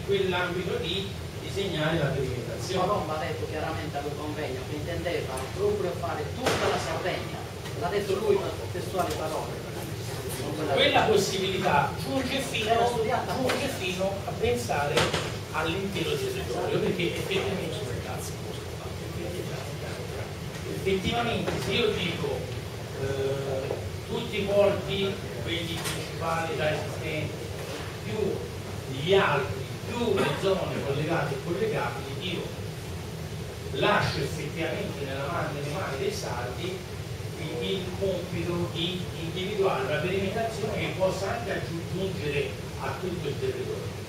quell'ambito lì disegnare la delimitazione. Colombo ha detto chiaramente al convegno che intendeva proprio fare tutta la Sardegna, l'ha detto lui con testuali parole. Quella possibilità giunge fino a pensare all'intero territorio, perché effettivamente se io dico tutti i porti, quelli principali già esistenti, più gli altri, più le zone collegate e collegabili, io lascio effettivamente nelle mani dei sardi il compito di individuare una delimitazione che possa anche aggiungere a tutto il territorio.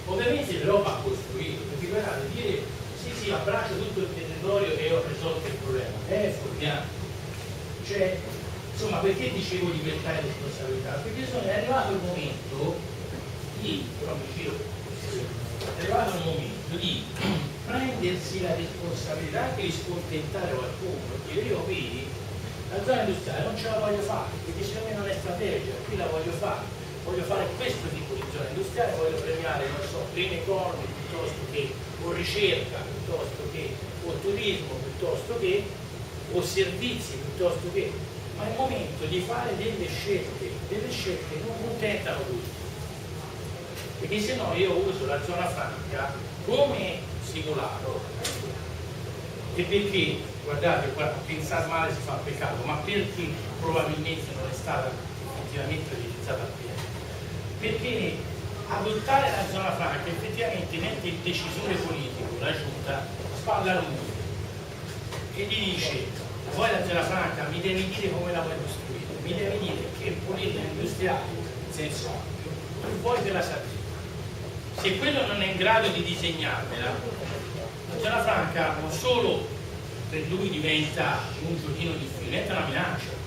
Ovviamente però va costruito, perché guardate, dire sì abbraccio tutto il territorio e ho risolto il problema è fuorviante. Cioè, insomma, perché dicevo libertà e responsabilità? Perché è arrivato il momento di, è arrivato il momento di prendersi la responsabilità anche di scontentare qualcuno, perché io qui la zona industriale non ce la voglio fare, perché secondo me non è strategica, qui la voglio fare questo tipo di zona industriale, voglio premiare, non so, green economy piuttosto che, o ricerca piuttosto che, o turismo piuttosto che, o servizi piuttosto che, ma è il momento di fare delle scelte non contentano tutti, perché se no io uso la zona franca come simulacro, e perché, guardate, pensare male si fa peccato, ma perché probabilmente non è stata effettivamente utilizzata appieno? Perché adottare la zona franca effettivamente mette il decisore politico, la giunta, spalla lui e gli dice: voi la zona franca mi devi dire come la vuoi costruire, mi devi dire che politica industriale in senso ampio vuoi per la Sardegna. Se quello non è in grado di disegnarmela, la zona franca non solo per lui diventa un giochino difficile, diventa una minaccia.